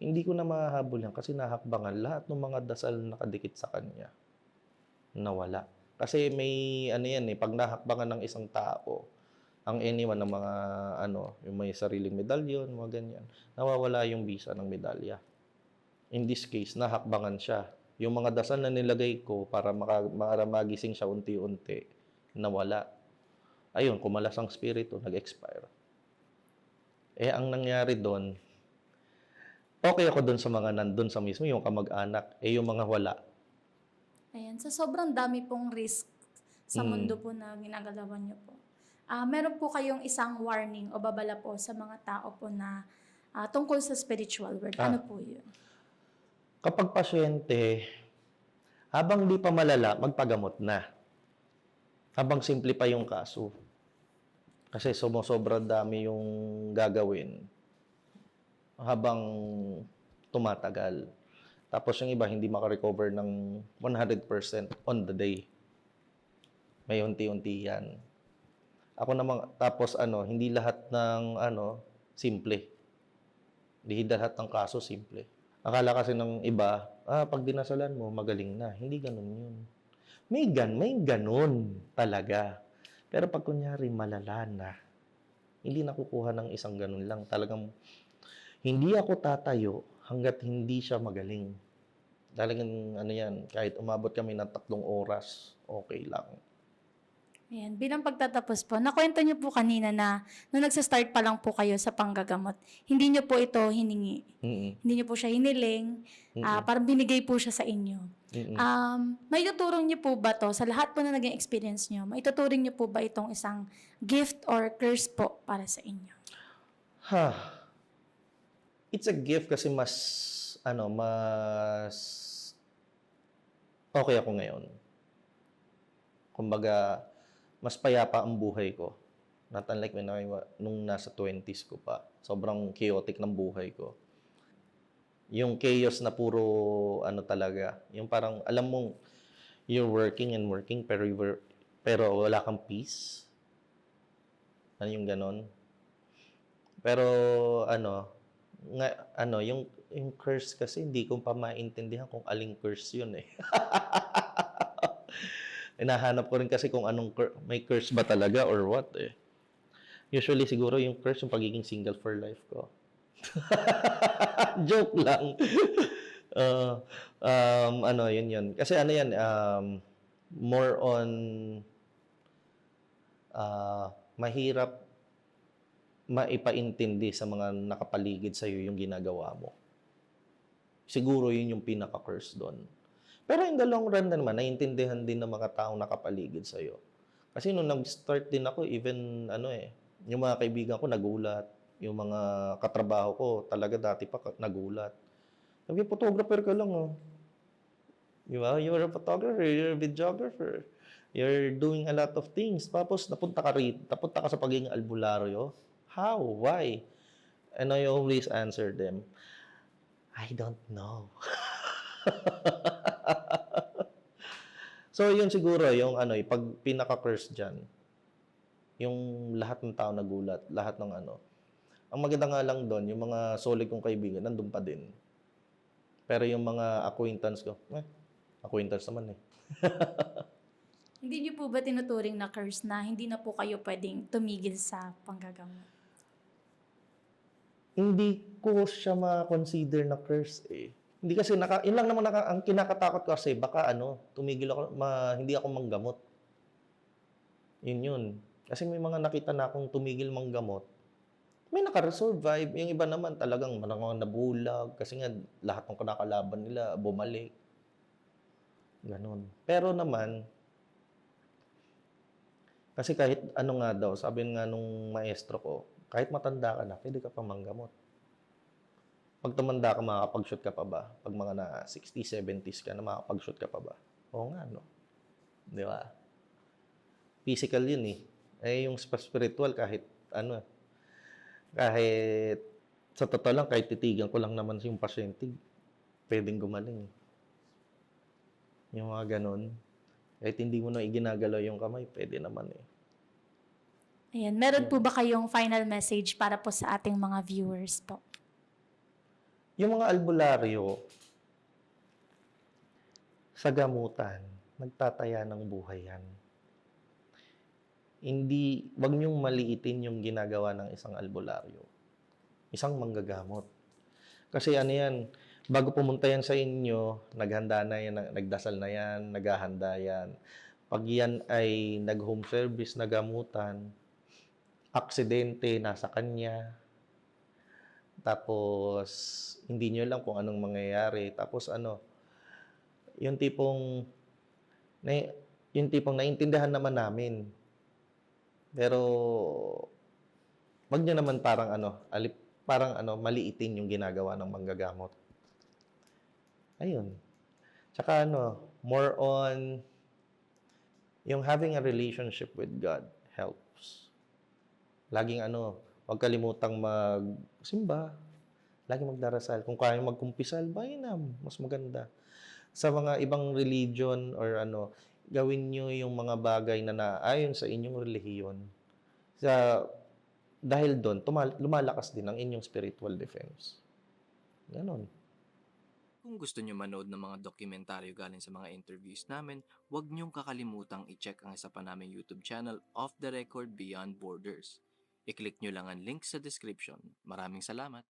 hindi ko na mahahabol yan kasi nahakbangan. Lahat ng mga dasal na nakadikit sa kanya, nawala. Kasi may, pag nahakbangan ng isang tao, ang anyone ng mga, yung may sariling medalyon, mga ganyan, nawawala yung bisa ng medalya. In this case, nahakbangan siya. Yung mga dasal na nilagay ko para magising siya unti-unti, nawala. Ayun, kumalas ang spirito, nag-expire. Ang nangyari doon, okay ako doon sa mga nandun sa mismo, yung kamag-anak, yung mga wala. Ayan, so sobrang dami pong risk sa mundo po na ginagalawan niyo po. Meron po kayong isang warning o babala po sa mga tao po na tungkol sa spiritual world. Ano po yun? Kapag pasyente, habang di pa malala, magpagamot na. Habang simple pa yung kaso. Kasi sobra dami yung gagawin habang tumatagal. Tapos yung iba hindi makarecover ng 100% on the day. May unti-unti yan. Ako naman, tapos hindi lahat ng simple. Hindi lahat ng kaso simple. Akala kasi ng iba, pag dinasalan mo, magaling na. Hindi ganun yun. May ganun talaga. Pero pag kunyari malala na, hindi nakukuha ng isang ganun lang. Talagang, hindi ako tatayo hanggat hindi siya magaling. Talagang, yan, kahit umabot kami ng 3 oras, okay lang. Ayan, bilang pagtatapos po, nakwento niyo po kanina na nung nagsa-start pa lang po kayo sa panggagamot, hindi niyo po ito hiningi. Hindi niyo po siya hiniling, parang binigay po siya sa inyo. Maituturing niyo po ba to sa lahat po na naging experience niyo? Maituturing niyo po ba itong isang gift or curse po para sa inyo? It's a gift kasi mas okay ako ngayon. Kumbaga, mas payapa ang buhay ko. Not unlike nung nasa 20s ko pa. Sobrang chaotic ng buhay ko. Yung chaos na puro talaga. Yung parang, alam mong, you're working and working pero wala kang peace. Yung ganon. Pero, yung curse kasi, hindi ko pa maintindihan kung aling curse yun eh. Hinahanap ko rin kasi kung may curse ba talaga or what eh. Usually siguro yung curse yung pagiging single for life ko. Joke lang. Oo, ano, yun. Kasi ano yan, more on, mahirap maipaintindi sa mga nakapaligid sa'yo yung ginagawa mo. Siguro yun yung pinaka-curse do'n. Pero in the long run naman, naiintindihan din ng mga taong nakapaligid sa'yo. Kasi nung nag-start din ako, even ano yung mga kaibigan ko nagulat, yung mga katrabaho ko talaga dati pa nagulat. Sabi, photographer ka lang, oh. Di ba? You're a photographer, you're a videographer. You're doing a lot of things. Tapos napunta ka sa pagiging albularyo. How? Why? And I always answer them, I don't know. So, yun siguro, yung ano, pag pinaka-curse dyan, yung lahat ng tao nagulat, lahat ng ano. Ang maganda nga lang doon, yung mga solid kong kaibigan, nandun pa din. Pero yung mga acquaintance ko, acquaintance naman eh. Hindi niyo po ba tinuturing na curse na hindi na po kayo pwedeng tumigil sa panggagamot? Hindi ko siya ma-consider na curse eh. Hindi kasi yun lang naman ang kinakatakot ko kasi baka ano, tumigil ako, hindi ako manggamot. Yun. Kasi may mga nakita na akong tumigil manggamot, may naka-survive. Yung iba naman talagang mga nabulag kasi nga lahat ng kinakalaban nila bumalik. Ganon. Pero naman, kasi kahit ano nga daw, sabi nga nung maestro ko, kahit matanda ka na, pwede ka pa manggamot. Pag tumanda ka, makakapag-shoot ka pa ba? Pag mga na 60s, 70s ka na, makakapag-shoot ka pa ba? Oo nga, no? Di ba? Physical yun eh. Yung spiritual, kahit ano, kahit sa totoo lang, kahit titigan ko lang naman yung pasyente, pwedeng gumaling. Yung mga ganon. Kahit hindi mo na iginagalaw yung kamay, pwede naman eh. Ayan, meron po ba kayong final message para po sa ating mga viewers po? Yung mga albularyo, sa gamutan, nagtataya ng buhay yan. Wag niyong maliitin yung ginagawa ng isang albularyo. Isang manggagamot. Kasi ano yan, bago pumunta yan sa inyo, naghanda na yan, nagdasal na yan, naghahanda yan. Pag yan ay nag-home service na gamutan, aksidente nasa kanya, tapos hindi nyo alam kung anong mangyayari. Tapos ano, yung tipong naiintindihan naman namin. Pero wag nyo naman parang maliitin yung ginagawa ng manggagamot. Ayun. Tsaka more on yung having a relationship with God helps. Laging wag kalimutang magsimba, laging magdarasal. Kung kaya magkumpisal, mainam, mas maganda. Sa mga ibang religion or gawin nyo yung mga bagay na naayon sa inyong relihiyon. Dahil doon, lumalakas din ang inyong spiritual defense. Ganon. Kung gusto nyo manood ng mga dokumentaryo galing sa mga interviews namin, huwag nyong kakalimutang i-check ang isa pa naming YouTube channel, Off the Record Beyond Borders. I-click nyo lang ang link sa description. Maraming salamat!